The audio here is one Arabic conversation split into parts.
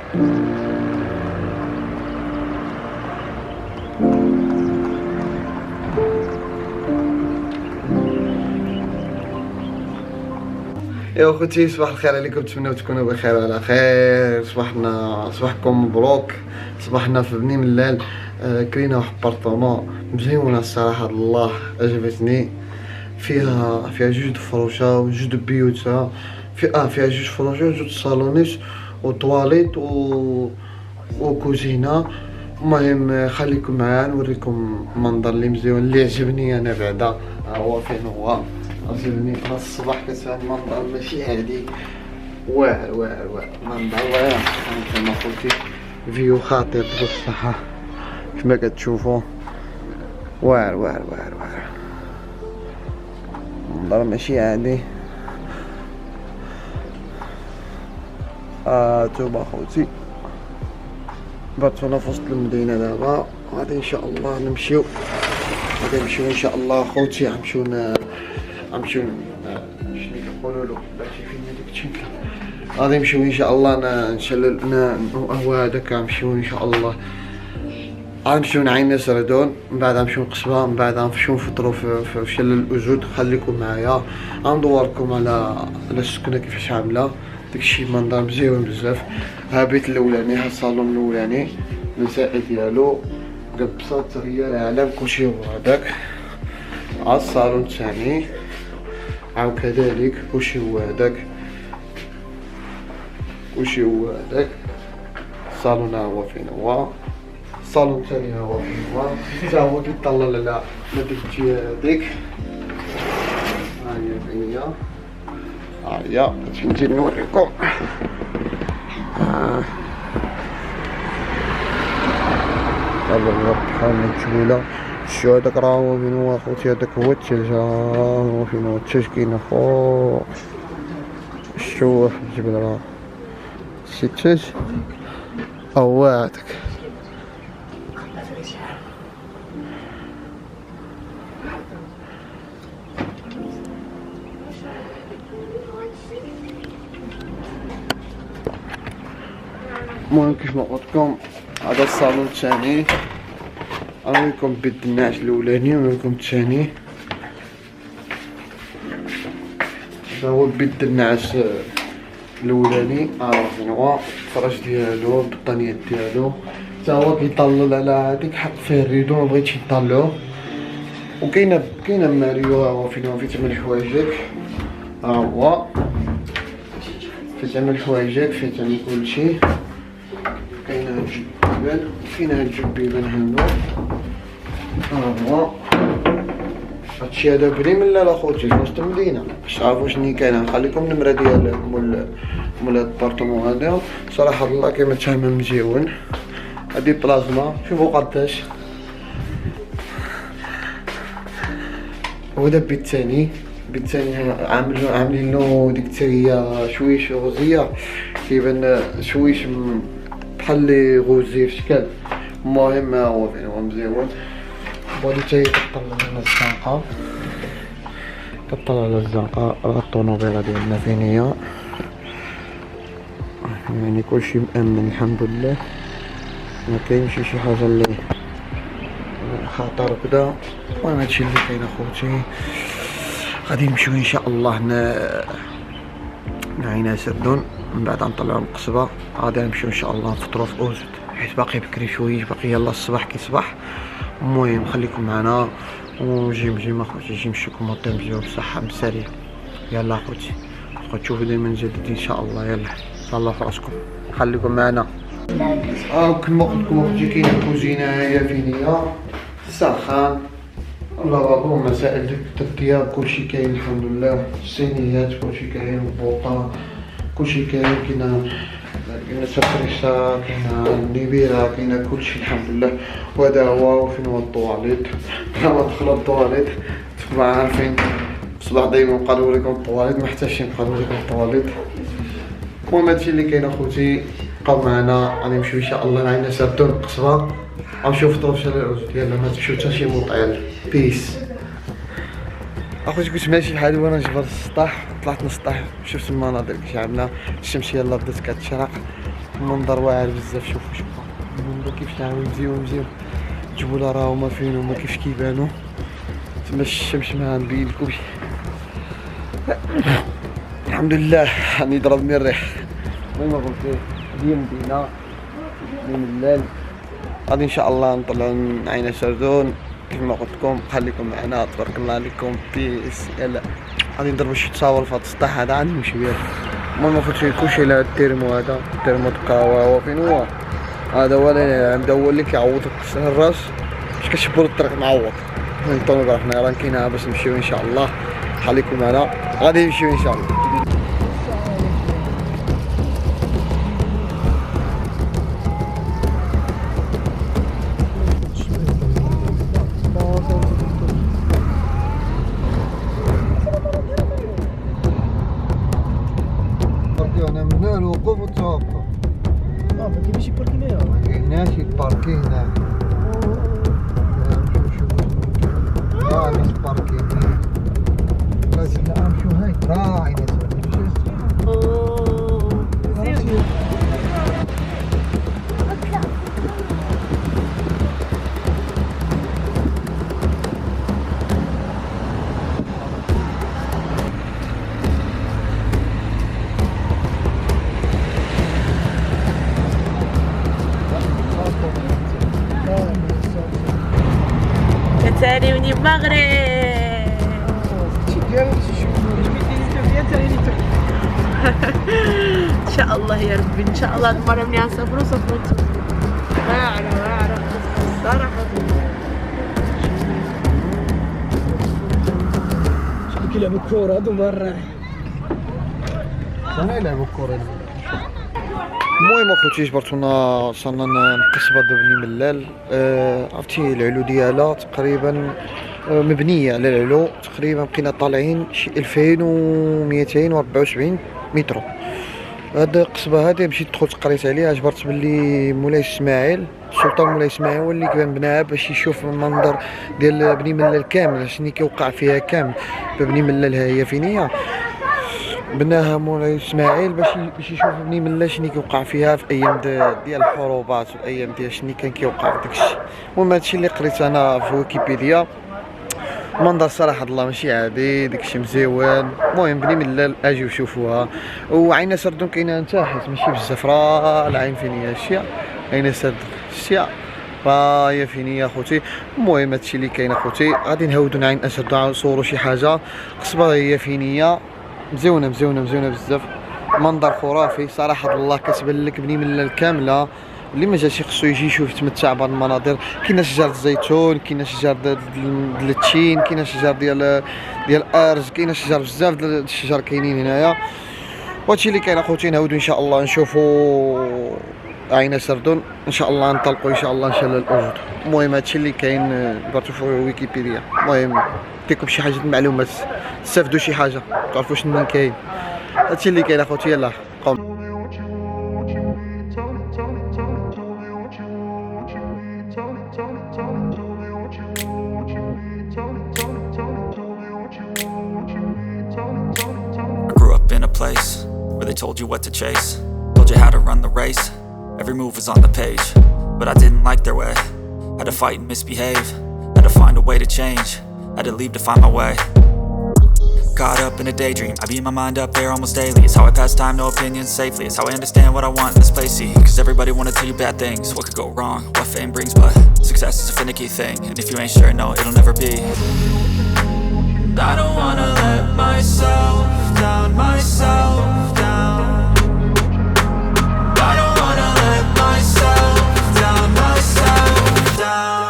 يا اخوتي صباح الخير عليكم، نتمنى تكونوا بخير وعلى خير. صباحكم مبروك. صباحنا في بني ملال. كرينا واحد بارطومون مزيونه الصراحه، الله عجبتني. فيها جوج فروشه وجوج بيوتا، فيها جوج فروشه وجوج صالونيت وطواليت وكوزينه. المهم خليكم معايا نوريكم المنظر اللي مزيون اللي عجبني انا. بعدا ها هو فين هو عجبني في راس الصباح. كتبان المنظر ماشي عادي، واعر منظر واعر كما قلتي. فيو خطير بصح كما كتشوفوا، واعر منظر ماشي عادي. توبا خوتي باتونا في وسط المدينة دابا. غادي ان شاء الله نمشيو ان شاء الله خوتي. غنمشيو شنو كيقولوا له بلاتي فين هذيك الشنكه. غادي نمشيو ان شاء الله نشلل هذاك. غنمشيو ان شاء الله غنمشيو نعيم سردون، من بعد غنمشيو لقصبه، من بعد غنمشيو نفطروا في شلل الأسود. خليكم معايا غندوركم على السكنه كيفاش عامله. داكشي منظر مزيون بزاف. ها البيت الاولاني، ها الصالون الاولاني المسائل ديالو قبصات غير العالم كلشي هو هذاك. ها الصالون الثاني عاو كذلك كلشي هو هذاك. الصالون ها هو فين هو. الصالون الثاني ها هو فين هو. حتى هو كيطلع على ديك الجهه هذيك. ها هي فين هي. هيا نجي نوريكم. يلا نوضحو من الجولة. شو هداك راه هو فين هو اخوتي. هداك هو التلج، هو فين هو التلج كاين فوق. شوف الجبل راه شي التلج هو هداك. المهم كيف ما قلت لكم هذا الصالون الثاني. نوريكم بيت النعاس الاولاني ونوريكم الثاني. هذا هو بيت النعاس الاولاني. فين هو الفراش ديالو، البطانيات ديالو. حتى هو كيطلل على هذيك، حط فيه الريدو مبغيتش يطلعو. وكاينه ماريو. ها هو فين هو في ثمن حوايجك. ها هو في ثمن حوايجك، في ثمن كلشي. كاين هاد الجبيبان، فين هاد الجبيبان هادو. ها هو هادشي هذا بني ملال اخوتي في وسط المدينة. باش تعرفو شني كاين نخليكم النمرة ديال مول هاد البارطومون هذا. صراحة الله كيما تفهم مزيون. هادي بلازما شوفو قداش. وهذا البيت الثاني. عاملينو ديك التريه شويش غوزيه، كيبان شويش بحال لي غوزي في شكل. المهم هو فين هو مزيون. بغيتو حتى هي كطلع على الزنقه. راه الطونوبيله ديالنا فين هي. يعني كلشي مأمن الحمد لله، ما كاينش شي حاجه اللي خطر كدا. المهم هادشي اللي كاين اخوتي. غادي نمشيو ان شاء الله نعينا سردون، من بعد نطلعو القصبه. غادي نمشيو ان شاء الله نفطرو في أوزد، حيت باقي بكري شويه، باقي يلاه الصباح كيصبح. المهم خليكم معنا وجيم اخوتي. جيم نمشيكم مطير مزيون بصحه مساليه. يلا اخوتي تبقاو تشوفوا دائما جديد ان شاء الله. يلا الله في راسكم، خليكم معنا. كما قلت لكم اختي كاينه الكوزينه. هي فين هي. السخان، اللافابو، مسائل التغطيه كلشي كاين الحمد لله. الصينيات كلشي كاين، البوطه كلشي كاين. كاينه سفريشه، كاينه النبيره، كاينه كلشي الحمد لله. وهذا هو فين هو الطواليت. لما دخلوا الطواليت تبقوا عارفين الصباح دايما نبقى نوريكم الطواليت، محتاجش نبقى نوريكم الطواليت. المهم هادشي اللي كاين اخوتي. بقاو معنا غادي نمشيو ان شاء الله نعينا سردون القصبه. غنمشيو نفطرو في شارع الأوزود. يلا ما تمشيو حتى شي موطيل. بيس اخوتي. كنت ماشي بحالي وانا جبل السطح، طلعت من السطح شفت المناظر كيفاش عامله. الشمس يلا بدات كتشرق. المنظر واعر بزاف. شوفوا المنظر كيف نعاود مزيون الجبل راهو ما فين هما كيفاش كيبانو تما الشمس ما نبين لكمش. الحمد لله راني ضرب من الريح. المهم قلت ديال مدينة من الليل غادي ان شاء الله نطلعوا من عين سردون كيف ما قلت لكم. خليكم معنا تبارك الله عليكم. بيس يلا غادي نضربوا شي تصاور في هذا السطح هذا عندي نمشيو ياك. المهم خوتي كلشي على التيرمو هذا التيرمو الكاوا هو فين هو هذا هو اللي كيعوضك الراس باش كتشبروا الطريق معوض. نطونو حنا راه كاينه باش نمشيو ان شاء الله. خليكم معنا غادي نمشيو ان شاء الله. هنا الوقوف والتوقف. ما كاينش شي باركين هنا. هنا شي باركين هنا. نمشيو باركين. لازم نمشيو هاي. عيني تاني وني المغرب ان شاء الله يا ربي. ان شاء الله المره ملي غنسافروا واعره الصراحه. شكون كيلعبوا الكره هادو برا. انا يلعبوا الكره. المهم اخوتي جبرتونا وصلنا لقصبة بني ملال. عرفتي العلو ديالها تقريبا مبنيه على العلو تقريبا بقينا طالعين شي 2274 متر. هاد القصبه هادي مشيت دخلت قريت عليها جبرت باللي مولاي اسماعيل السلطان مولاي اسماعيل هو اللي كان بناها باش يشوف المنظر ديال بني ملال كامل شنو كيوقع فيها كامل. بني ملال ها هي فين هي بناها مولاي اسماعيل باش يشوف بني ملال شنو كيوقع فيها في ايام ديال الحروبات والايام ديال شنو كان كيوقع داكشي. المهم هادشي اللي قريت انا في ويكيبيديا. منظر صراحه الله ماشي عادي داكشي مزيون. المهم بني ملال اجيو شوفوها. وعين سردون كاينه تحت ماشي بزاف راه العين فين هي الشيا عين سردون الشيا راه هي فين هي اخوتي. المهم هادشي اللي كاين اخوتي غادي نهودو عين سردون نصوروا شي حاجه. قصبه هي فين هي مزيونه بزاف. منظر خرافي صراحه الله. كتبان لك بني ملال كامله. اللي ما جاش خصو يجي يشوف يتمتع بهاد المناظر. كاينه شجر الزيتون كاينه شجر ديال التشين كاينه شجر ديال الارز كاينه شجر بزاف ديال الشجر كاينين هنايا. وهادشي اللي كاين اخوتي نعاودو ان شاء الله نشوفو عين سردون ان شاء الله ننطلقوا ان شاء الله نشلل الاوجود. المهم هادشي اللي كاين براتو في ويكيبيديا. المهم ديكم شي حاجه المعلومات تستافدوا شي حاجه تعرفوا شنو كاين. هادشي اللي كاين اخوتي يلاه قوم. Place where they told you what to chase, told you how to run the race, every move was on the page, but I didn't like their way, had to fight and misbehave, had to find a way to change, had to leave to find my way. Caught up in a daydream, I beat my mind up there almost daily. It's how I pass time, no opinions safely. It's how I understand what I want in this place, see. Cause everybody wanna tell you bad things, what could go wrong, what fame brings. But success is a finicky thing, and if you ain't sure, no, it'll never be. I don't wanna let myself down, myself down. I don't wanna let myself down, myself down.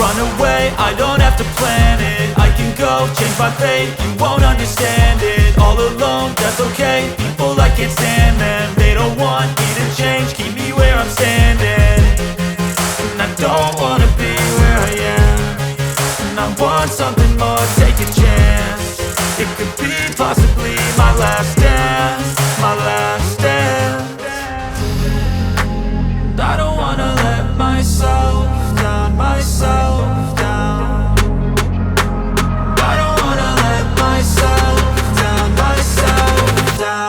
Run away, I don't have to plan it. I can go, change my fate, you won't understand it. All alone, that's okay, people I can't stand them. They don't want me to change, keep me where I'm standing. And I don't wanna be want something more, take a chance. It could be possibly my last dance, my last dance. I don't wanna let myself down, myself down. I don't wanna let myself down, myself down.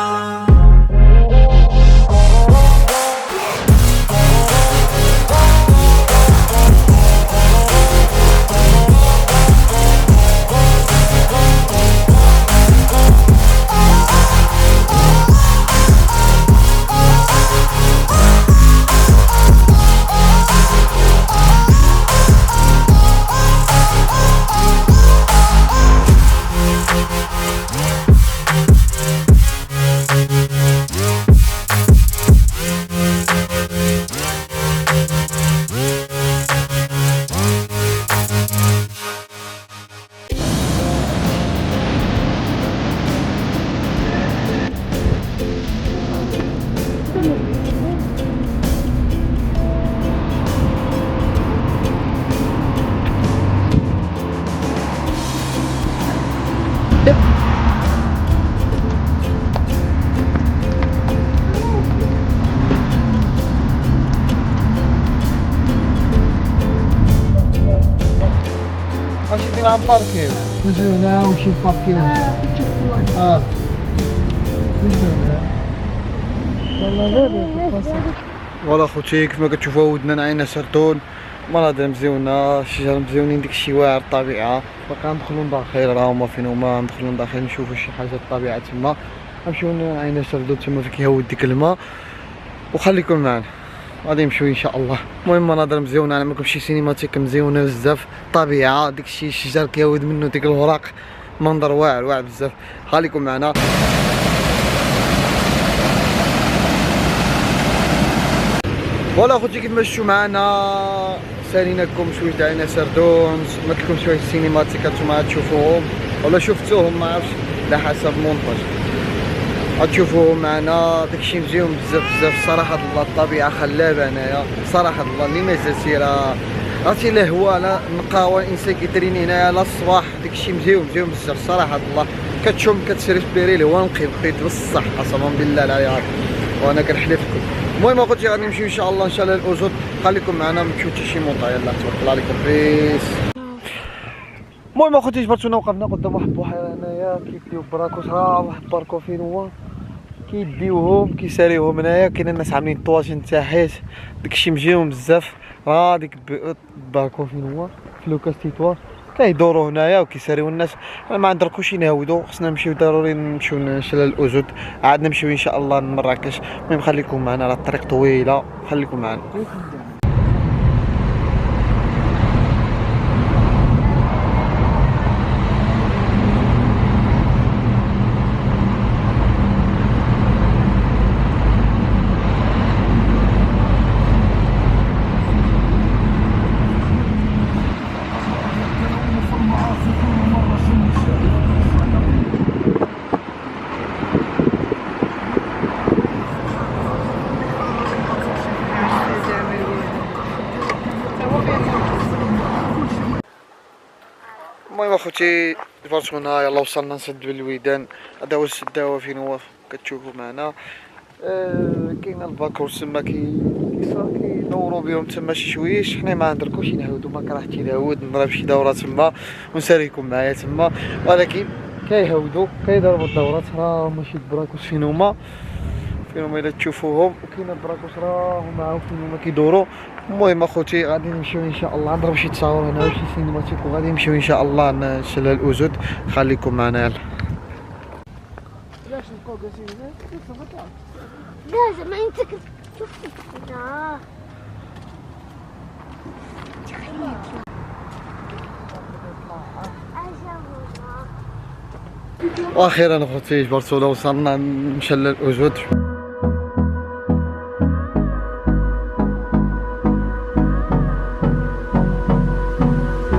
ماشي ديما عم باركيو نزلنا وشي بابكيو فوالا خوتي كيف ما كتشوفوا ودنا عينا سردون مناظر مزيونه الشجر مزيونين داكشي واعر الطبيعه باقا ندخلو داخل راه هما فين هما ندخلو داخل نشوفو شي حاجه الطبيعه تما نمشيو عينا سردون تما فين كيهود ديك الماء وخليكم معنا غادي نمشيو ان شاء الله. المهم مناظر مزيونه نعملكم شي سينماتيك مزيونه بزاف الطبيعه داكشي الشجر كيهود منه ديك الوراق منظر واعر واعر بزاف خليكم معنا. فوالا خوتي كيف ما شفتوا معنا ساليناكم شويه تاع عينا سردون مثل لكم شويه السينماتيكات نتوما تشوفوهم ولا شفتوهم ما عرفتش على حسب مونتاج غتشوفوهم معنا داكشي مزيون بزاف بزاف صراحه الله الطبيعه خلابه هنايا صراحه الله اللي ما زال راه عرفتي الهواء لا النقاوه الانسان كيتريني هنايا لا الصباح داكشي مزيون بزاف صراحه الله كتشم كتريسبيري الهواء نقي بقيت بصح قسما بالله العلي وانا كنحلف لكم. المهم اخوتي غادي نمشيو ان شاء الله للأوزود خليكم معنا ما تمشيو حتى شي مونطا يلاه تبارك الله عليكم بيس. المهم اخوتي جبرتونا وقفنا قدام واحد البحيره هنايا كيديو براكوس راه واحد باركو فين هو كيديوهم كيساليوهم هنايا كاين الناس عاملين طواجن تاعيت داكشي مزيون بزاف راه ديك الباركو فين هو في لوكاس تيتوار كيدوروا هنايا وكيساليو الناس ما عندركوش ينهودوا خصنا نمشيو ضروري نمشيو للأوزود عاد نمشيو ان شاء الله لمراكش. المهم خليكم معنا راه الطريق طويله خليكم معنا. المهم اخوتي جبرتونا يلا وصلنا نسد بالويدان هذا هو السداوه فين هو كتشوفوا معنا كاين الباكور تما كيدوروا بهم تما شي شويش حنا ما ندركوش نهودو ما كرهتش نهود نضرب شي دوره تما ونساليكم معايا تما ولكن كيهودوا كيضربوا الدورات راه ماشي البراكوس فين هما الا تشوفوهم وكاين البراكوس راه هما فين هما كيدوروا. المهم اخوتي غادي نمشيو ان شاء الله نضرب شي تصاور هنا وشي سينماتيك وغادي نمشيو ان شاء الله للأوزود خليكم معنا يلا. لازم انت شوف واخيرا اخوتي جبرتونا وصلنا نمشي للأوزود.